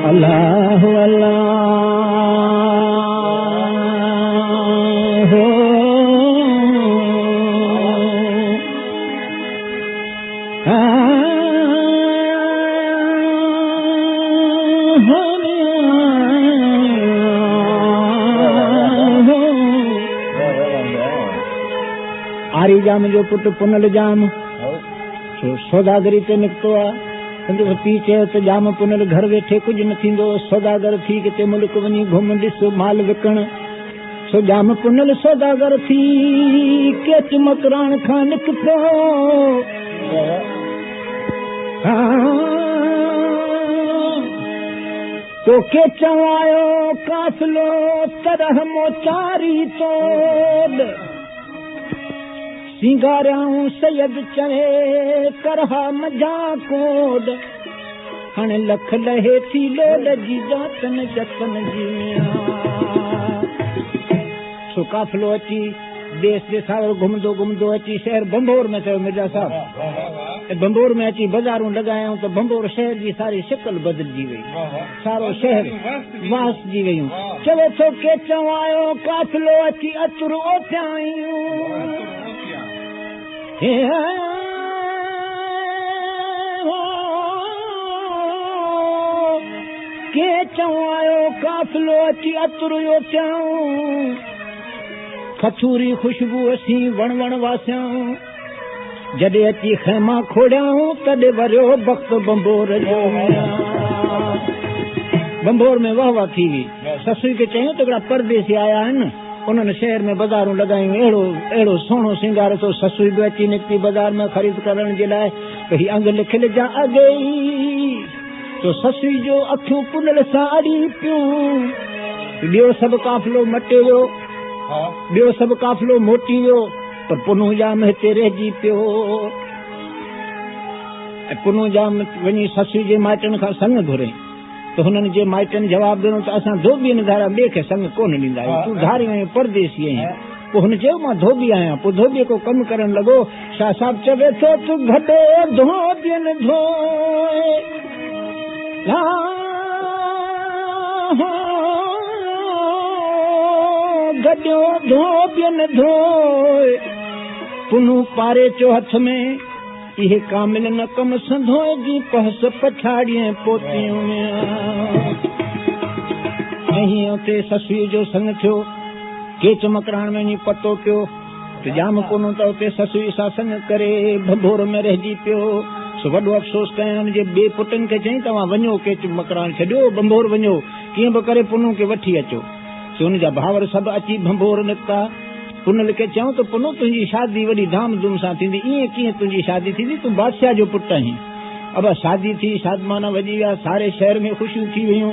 अल्लाह अल्लाह आरी जाम जो पुट पुनल जाम सौदागरी ते निकतो आहे पी चयो त जाम पुनल घर वेठे कुछ न थींदो सौदागर थी किथे मुल्क वञी घुम ॾिस माल विकण सो जाम पुनल सौदागर थी केच मकरान खां निकतो तो के चवायो काफिलो तरह मोचारी तोड़ सिंगारियाऊं सैयद चढ़े करहा मजा कोड हाणे लख लहे थी लोड जी जातन जतन जी सो काफिलो अची देश देसावर घुमंदो घुमंदो अची शहर बंबोर में चयो मिर्जा साहब बंबोर में अची बाजारूं लॻायूं त बंबोर शहर जी सारी शिकल बदिलजी वई सारो शहर वासजी वयूं चवे थो के चवायो काफिलो अची अचुर ओथियायूं के चवायो काफिलो अची अतुरियो थियाऊं खथूरी खुशबू असी वण वण वासियाऊं जॾहिं अची खेमा खोड़ियाऊं तॾहिं वरियो वक़्त बंबोर जो बंबोर में वाह वाह थी वई ससुई खे चयूं त हिकिड़ा परदेसी आया आहिनि उन्होंने शहर में बाजारूं लॻायूं अहिड़ो सुहिणो सिंगार तो ससुई बि अची निकिती बाजार में ख़रीद करण जे लाइ त हीअ अंग लिखियल जा अॻे ई तो ससुई जो अखियूं पुनल सां अड़ी पियूं ॿियो सभु काफ़िलो मटे वियो ॿियो सभु काफ़िलो मोटी वियो पर पुनू जाम हिते रहिजी पियो ऐं पुनू जाम वञी ससुई जे माइटनि खां संग घुरे तो हुननि जे माइटनि जवाब ॾिनो त असां धोबीअ धारा ॿिए खे संग कोन ॾींदा आहियूं तूं धारी आहीं परदेसी आहीं पोइ हुन चयो मां धोबी आहियां पोइ धोबीअ को कमु करण लॻो शाह साहब चवे थो तूं गॾो धोबियनि धोए गॾो धोबियनि धोए पुनू पारे चो हथ में इहे कामिल न कम संधोए जी पहस पछाड़िए पोतियूं ऐं उते ससुई जो संग थियो केच मकरान में नी पतो पियो त जाम कोन्हो त उते ससुई सां संग करे भंबोर में रहिजी पियो सो वॾो अफ़सोस कयां हुनजे ॿिए पुटनि खे चई तव्हां वञो केच मकरान छॾियो बंबोर वञो कीअं बि करे पुनू खे वठी अचो सो हुनजा भावर सभु अची भंबोर निकिता पुनल खे चऊं त पुनू तुंहिंजी शादी वॾी धाम धूम सां थींदी ईअं कीअं तुंहिंजी शादी थींदी तूं बादशाह जो पुटु आहीं अब शादी थी शादमाना वॼी विया सारे शहर में ख़ुशियूं थी वियूं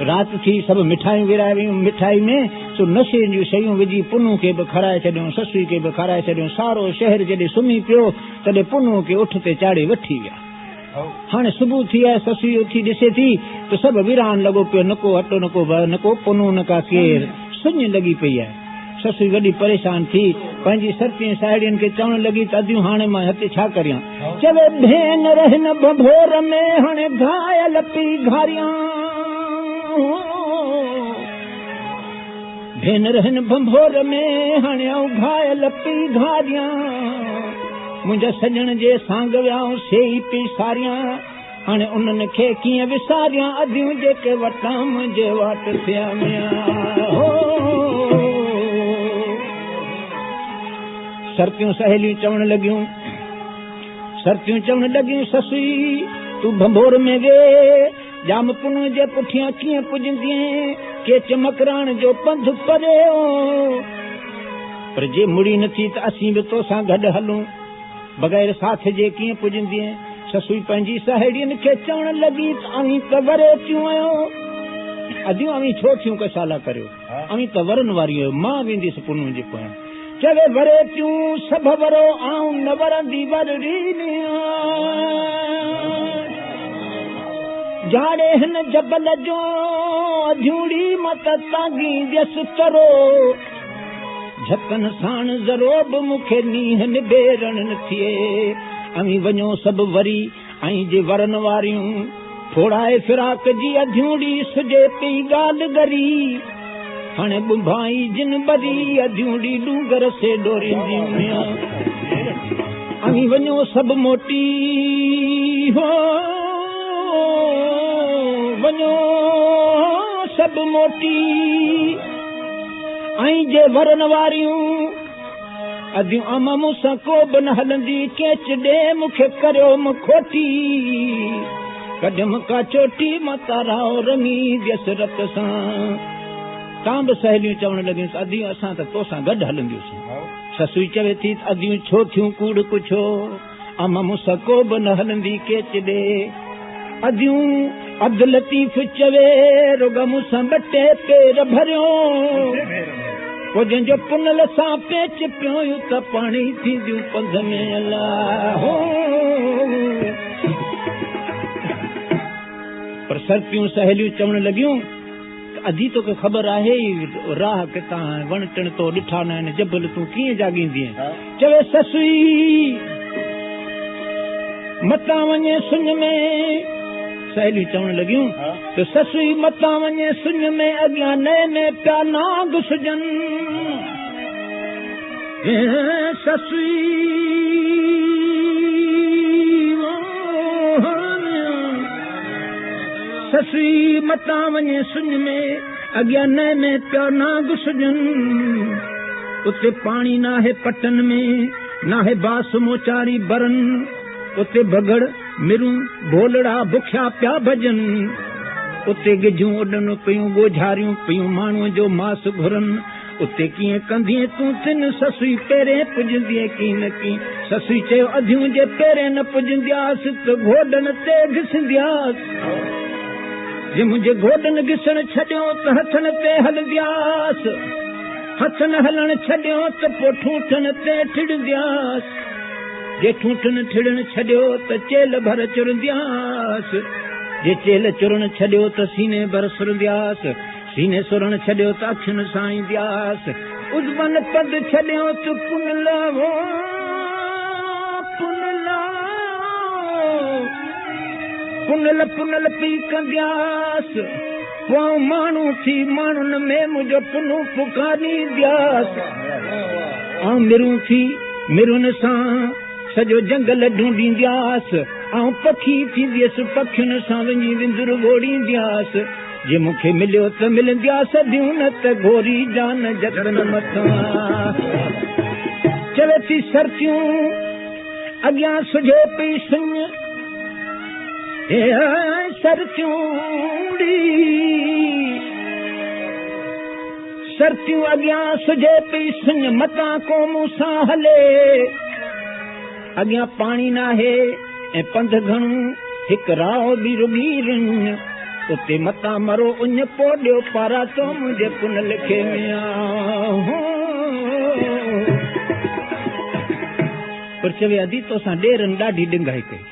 राति थी सभु मिठाइयूं विराए वियूं मिठाई में सो नशे जूं शयूं विझी पुनू खे बि खाराए छॾियूं ससुई खे बि खाराए छॾियूं सारो शहर जॾहिं सुम्ही पियो तॾहिं पुनू खे उठ ते चाढ़े वठी विया हाणे सुबुह थी आहे ससुई उथी ॾिसे थी त सभु विरान लॻो पियो न को अटो न को न को पुनू न का केर सुञ लॻी पई आहे ससुई वॾी परेशान थी पंहिंजी सर्ती साहेड़ियुनि खे चवण लॻी त अॼु हाणे मां हिते छा करियां चवे भेन रहन बंबोर में हाणे घायल पई घारियां भेन रहन बंबोर में हाणे घायल पई घारियां मुंहिंजा सजण जे सांग वियाऊं सेई पई सारियां हाणे उन्हनि खे कीअं विसारियां अदियूं जेके वटां मुंहिंजे वाट थिया सर्तियूं सहेलियूं चवण लॻियूं ससुई तूं बंबोर में वे जाम पुनू जे पुठियां कीअं पुॼंदीअं केच मकरान जो पंध परे पर जे मुड़ी नथी त असीं बि तोसां गॾु हलूं बग़ैर साथ जे कीअं पुॼंदीअं ससुई पंहिंजी साहेड़ियुनि खे चवण लॻी त अवी त वरे थियूं आहियो अदियूं अवी छो थियूं कसाला करियो अवी त वरन वारी आहियो मां वेंदीसि पुनू जे पोयां चवे वरे थियूं सभु वरो आऊं न वरंदी वरड़ी जाड़े हिन जबल जो अधूड़ी मत तांगी व्यस तरो झकन साण ज़रो बि मूंखे नींहं निबेरण न थिए अवी वञो सभु वरी ऐं जे वरन वारियूं थोड़ाए फिराक जी अध्यूड़ी सुजे पई गाल गरी हाणे बुभाई जिन बरी अध्यूड़ी डूंगर से डोरींदी अमी वञो सब मोटी हो वञो सब मोटी आई जे वरन वारियूं अदियूं अमा मूंसां को बि न हलंदी केच ॾे मूंखे करियो खोटी कॾहिं का चोटी मां ताराओ रंगी वियसि रत सां तव्हां बि सहेलियूं चवण लॻियूं अदियूं असां त तोसां गॾु हलंदियूंसीं ससुई चवे थी अदियूं छो थियूं कूड़ कुछो अमा मूंसां को बि न हलंदी केच ॾे अदियूं अब्दुल लतीफ़ चवे रुग मूंसां ॿ टे पेर भरियो पोइ जंहिंजो पुनल सां पेच पियो त पाणी थींदियूं पंध में अलाह पर सर्पियूं सहेलियूं चवण लॻियूं अधी तोखे ख़बर आहे राह किथां वण टिण तो ॾिठा न आहिनि जबल तूं कीअं जाॻींदीअ चवे ससुई मतां वञे सुञ में सहेलियूं चवण लॻियूं त ससुई मतां वञे सुञ में अॻियां नए में पिया नाग सुजनि ससुई ससुई मतां वञे सुञ में अॻियां नए में पिया नाग सुजनि उते पाणी नाहे पटन में नाहे बास मोचारी बरन उते बगड़ मिरूं भोलड़ा बुखिया पिया भजनि उते गिजूं उॾनि पियूं ॻोझारियूं पियूं माण्हूअ जो मास घुरनि उते कीअं कंदीअ तूं तिन ससुई पहिरें पुॼंदीअ की न की ससुई चयो अधियूं जे पहिरें न पुॼंदियासि त घोडनि ते घिसंदियासि जे मुंहिंजे घोडनि घिसण छॾियो त हथनि ते हलंदियासि हथनि हलण छॾियो त पोइ ठूठनि ते ठिड़ंदियासि जे ठूठनि ठिड़ण छॾियो त चेल भर चुरंदियासि जे चेल चुरण छॾियो त सीने भर सुरंदियासि सीने सुरण छॾियो त अखियुनि सां ईंदियासि उजबन पद छॾियो त पुनल पुनल पी कंदियासि पोइ माण्हू थी माण्हुनि में मुंहिंजो पुनू पुकारींदियासि ऐं मिरूं थी मिरुनि सां सॼो जंगल ढूंढींदियासि ऐं पखी थींदियसि पखियुनि सां वञी विंदुर ॻोड़ींदियासि जे मूंखे मिलियो त मिलंदियासि अदियूं न त घोरी जान जतन मथां चवे थी सर्तियूं अॻियां सुझे पई सुञ सर्तियूं अॻियां सुझे पई सुञ मतां को मूंसां हले अॻियां पाणी नाहे ऐं पंध घणो हिकु राह बि रुॻी रिन उते मतां मरो उञ पोॾियो पारा तो मुंहिंजे पुनल खे पर चवे अदी तोसां ॾेरनि ॾाढी ॾिंगाई कई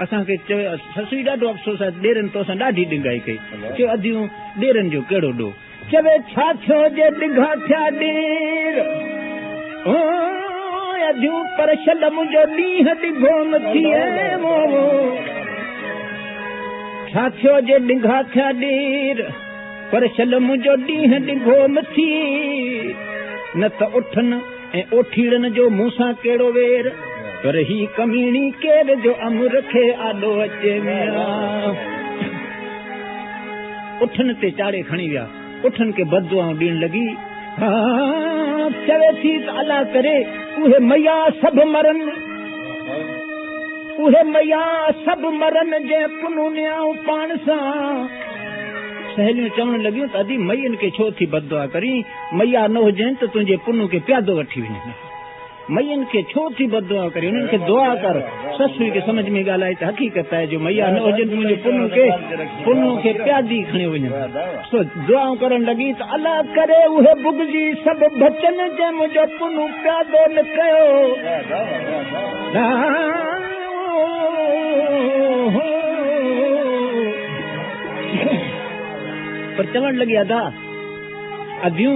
असांखे चयो ससुई ॾाढो अफ़सोस आहे ॾेरनि तोसां ॾाढी ॾिंगाई कई चयो अदियूं ॾेरनि जो कहिड़ो ॾोह चवे छा थियो जे ॾिघा थिया ॾेर अदियूं पर छल मुंहिंजो ॾींहुं ॾिघो मथी छा थियो जे ॾिघा थिया ॾेर पर छल मुंहिंजो ॾींहुं ॾिघो मथी न त उठनि ऐं ओठीड़नि जो मूंसां कहिड़ो वेर पर ही कमीणी केर जो अमुर खे आॾो अचे उठनि ते चाड़े खणी विया उठनि खे बददुआऊं ॾियण लॻी चवे थी त अला करे उहे मैया सभु मरनि जे पुनू नियाऊं पाण सां सहेलियूं चवण लॻियूं त अदी मैयनि खे छो थी बददुआ करी मैया न हुजनि त तुंहिंजे पुनू खे प्यादो वठी वञे मैयनि खे छो थी बददुआ करी उन्हनि खे दुआ कर ससुई खे समझ में ॻाल्हाए त हक़ीक़त आहे जो मैया न हुजनि मुंहिंजे पुनू खे प्यादी खणी वञनि सो दुआऊं करण लॻी त अला करे उहे भुॻजी सभु बचनि जे मुंहिंजो पुनू प्यादो न कयो पर चवण लॻी अदा अदियूं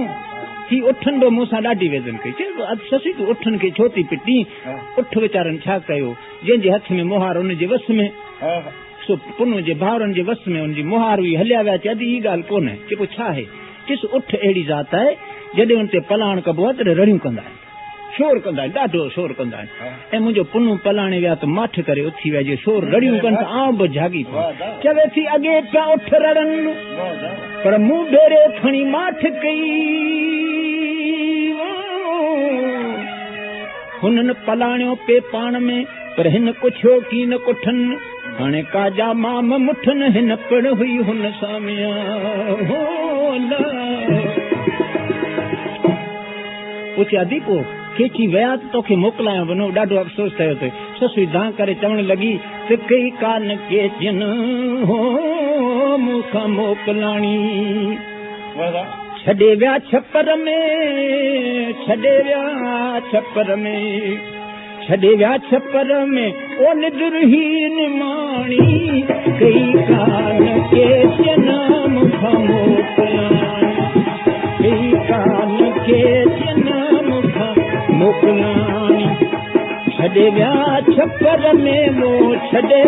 थी उठनि बि मूंसां ॾाढी वेदन कई चए ससी तूं उठनि खे छो थी पिटी उठ वीचारनि छा कयो जंहिंजे हथ में मोहार उनजे वस में सो पुन जे भाउरनि जे वस में उनजी मुहार हुई हलिया विया चई अॼु ई ॻाल्हि कोन्हे चइबो छा आहे ॾिस उठ अहिड़ी ज़ात आहे जॾहिं हुन ते पलाण कबो आहे तॾहिं रड़ियूं कंदा आहिनि शोर कंदा आहिनि ॾाढो शोर कंदा आहिनि ऐं मुंहिंजो पुनू पलाणे विया त माठ करे उथी विया जे शोर रड़ियूं कनि त आउं बि जागी पियो चवे थी अॻे पिया उठ रड़नि पर मूं भेरे खणी माठ कई हुननि पलाणियो पे पाण में पर हिन कुछियो की न कुठनि हाणे काजा माम मुठनि हिन पिण हुई हुन सामिया पुछिया दीपो केची विया त तोखे मोकिलायो वञो ॾाढो अफ़सोस थियो अथई ससुई दां करे चवण लॻी त कई कान केचन हो मूंखां मोकिलाणी छॾे विया छपर में छॾे विया छपर में ओ निदुरहीन माणी कई कान केचन मूंखां मोकिलाणी कई कान केचन मोकिलाणी छॾे विया छपर में वो छॾे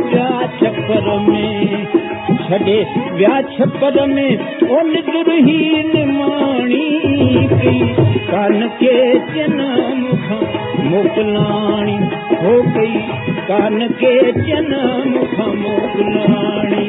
विया छपर में ओ निदुरहीन माणी कई कान केचन मूंखां मोकिलाणी हो कई कान केचन मूंखां मोकिलाणी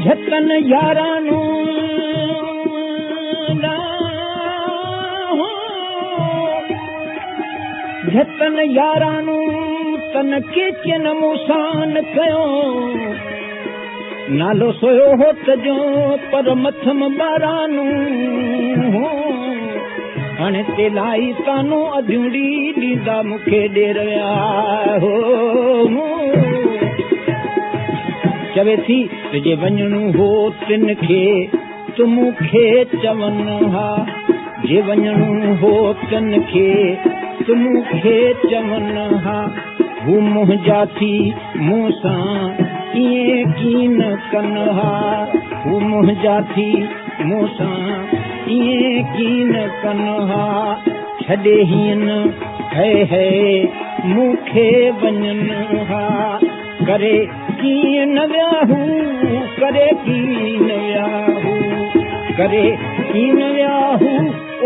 झटन यारानू झटन यारानू तन केचन मूंसां न कयो नालो सोयो हो तजो पर मथम ॿारानू हाणे तेलाई तानो अधूड़ी ॾींदा मूंखे ॾेर विया हो चवे थी तुझे वञणो हो तिन खे तूं मूंखे चवनि हा जे वञणो हो तिन खे तूं मूंखे चवनि हा हू मुंहिंजा थी मूंसां ईअं कीन कनि हा हू मुंहिंजा थी मूंसां ईअं कीन कनि हा छॾे हीअं है मूंखे वञनि हा करे कीअं न वियाहू करे कीअं न वियाहू करे कीअं न वियाहू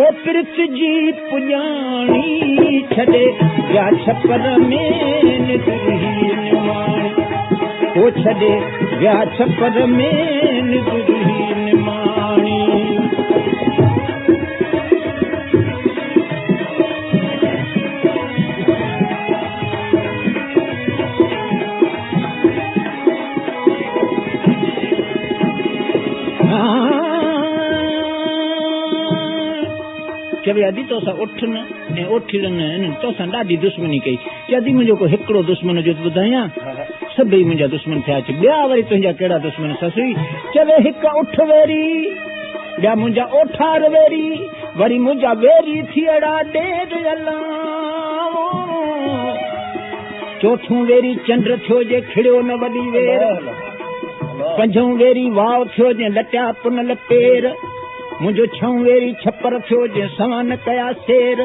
ओ पिरत जी पुॼाणी छॾे विया छपर में निदुरहीन माणी ओ छॾे विया छपर में निदुरहीन माणी चवे अदी तोसां उठनि ऐं उठनि तोसां ॾाढी दुश्मनी कई चदी मुंहिंजो को हिकिड़ो दुश्मन जो ॿुधायां सभई मुंहिंजा दुश्मन थिया अच ॿिया वरी तुंहिंजा कहिड़ा दुश्मन ससुई चवे हिकु उठ वेरी ॿिया मुंहिंजा ओठार वेरी वरी मुंहिंजा वेरी थियड़ा ॾेर अला चोथों वेरी चंड थियो जे खिड़ियो न वॾी वेर पंजों वेरी वाव थियो जे लटिया पुनल पेर मुंहिंजो छहों वेरी छपर थियो जे सवान कया शेर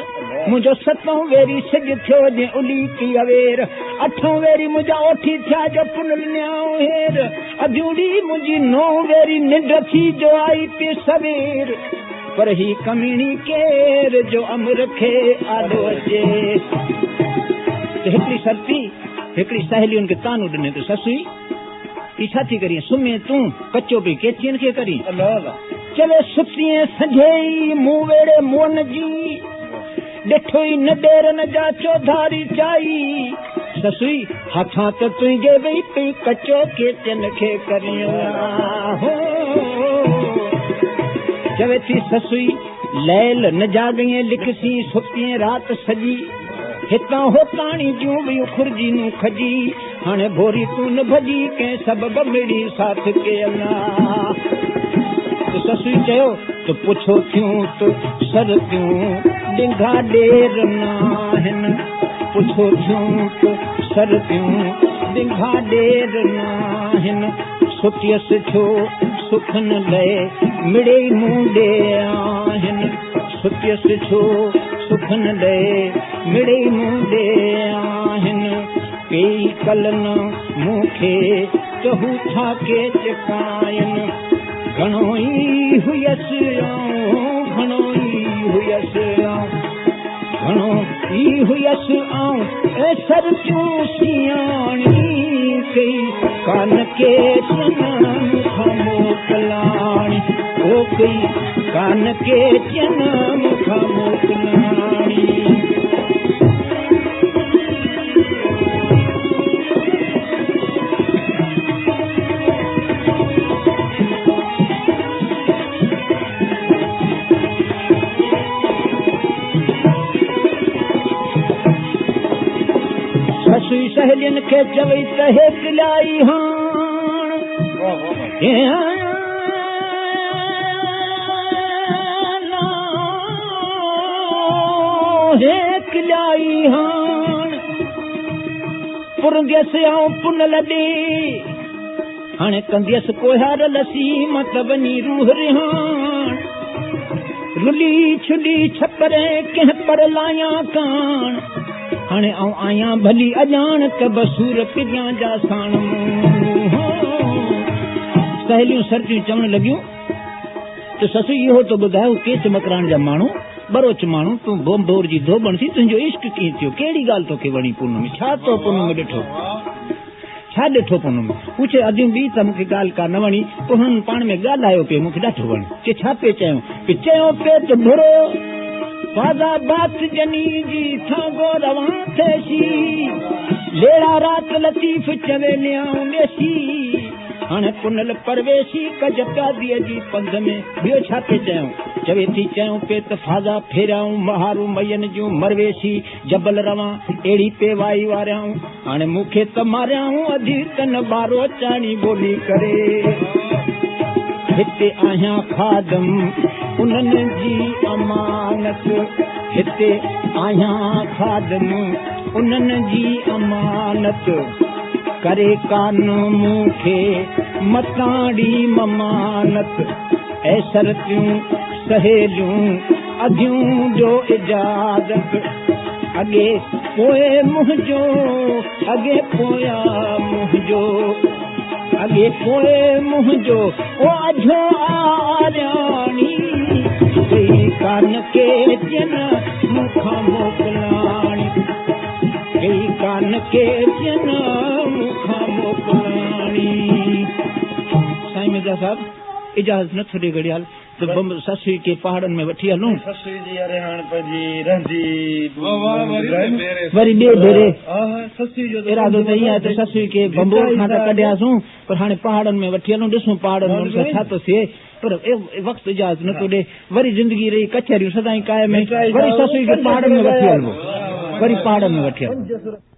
मुंहिंजो सतों वेरी सिज थियो जे उली की अवेर अठों वेरी मुंहिंजा ओठी थिया जो पुनल न्याओ हेर अधूड़ी मुंहिंजी नौ वेरी निंड थी जो आई पे सवेर पर ही कमीणी केर जो अमर खे आॾो अचे हिकिड़ी सरती हिकिड़ी सहेलियुनि खे तानो ॾिने त ससुई ई छा थी करीं सुम्हे तूं कचो पई केचियुनि खे करीं चवे सुतीअ संझे मूं वेड़े मोन जी ॾिठो ई न ॾेर न जा चौधारी चाई ससुई हथां त तुंहिंजे वेही पई कचो केचन खे करियो चवे थी ससुई लैल न जाॻईं लिखसी सुतीअ राति सॼी हितां होताणी जूं बि खुरजी नूं खजी हाणे भोरी तूं न भॼी कंहिं सबब मिड़ी साथ के अला ससुई चयो त पुछो थियूं त सरतियूं ॾिंघा ॾेर न आहिनि पुछो थियूं त सरतियूं बिघा ॾेर नाहिनि सुतियसि छो सुख न लहे मिड़े मूं ॾे आहिनि सुतियसि छो सुख न लहे मिड़े मूं ॾे आहिनि कई कल न मूंखे चहू था के चिकाइनि घणो ई हुयसि घणो ई हुयसि घणो ई हुयसि ऐं सरचूं सियाणी कई कान के जनम खां मोकिलाणी ओ कई कान के जनम खां मोकिलाणी सहेलियुनि खे चवई त हे किलाई हाण हे किलाई हाण पुरंदियसि ऐं पुन लॾे हाणे कंदियसि कोहार लसी मत वञी रूह रिहाण रुली छुली छपरे कंहिं पर लाया कान हाणे आऊं आहियां भली अॼाण त बसूर पिरियां जा साण सहेलियूं सर्दियूं चवण लॻियूं त ससु इहो त ॿुधायो केच मकरान जा माण्हू बरोच माण्हू तूं बोमबोर जी धोबण थी तुंहिंजो इश्क कीअं थियो कहिड़ी ॻाल्हि तोखे वणी पूनम छा तो पूनम ॾिठो छा ॾिठो पूनम पुछे अॼु बि त मूंखे ॻाल्हि का न वणी पोइ हुननि पाण में ॻाल्हायो पियो मूंखे ॾाढो वणियो के छा पियो चयो पियो त बुरो फाज़ा बात जनी जी थांगो रवां थेसी लेड़ा रात लतीफ चवे न्याऊं नेसी हाणे पुनल परवेसी कज प्यादीअ जी पंध में ॿियो छा पे चयूं चवे थी चयूं पे त फाज़ा फेरियाऊं महारू मयन जूं मरवेसी जबल रवां अहिड़ी पे वाई वारियाऊं हाणे मूंखे त मारियाऊं अधी तन बारो चाणी ॿोली करे हिते आहियां खादम उन्हनि जी अमानत हिते आहियां खादम उन्हनि जी अमानत करे कान मूंखे मताड़ी ममानत ऐं सरतियूं सहेलियूं अघियूं जो इजाज़त अॻे पोइ मुंहिंजो अॻे पोयां मुंहिंजो अॻे पोइ मुंहिंजो ओ अझो आरियाणी कई कान के जन मूंखां मोकिलाणी कई कान के जन मूंखां मोकिलाणी साईं मिर्ज़ा साहब इजाज़त नथो ॾे घड़ियाल त ससुई के पहाड़नि में वठी हलूं ससुई जी अरे हाणे पंहिंजी रहंदी वरी ॿिए भेरे इरादो त ईअं आहे त ससुई के बंबोर खां त कढियासूं पर हाणे पहाड़नि में वठी हलूं ॾिसूं पहाड़नि में छा थो थिए पर वक़्तु इजाज़त नथो ॾे वरी ज़िंदगी रही कचहरियूं सदाईं कायम वरी ससुई खे पहाड़नि में वठी हलबो वरी पहाड़नि में वठी हलबो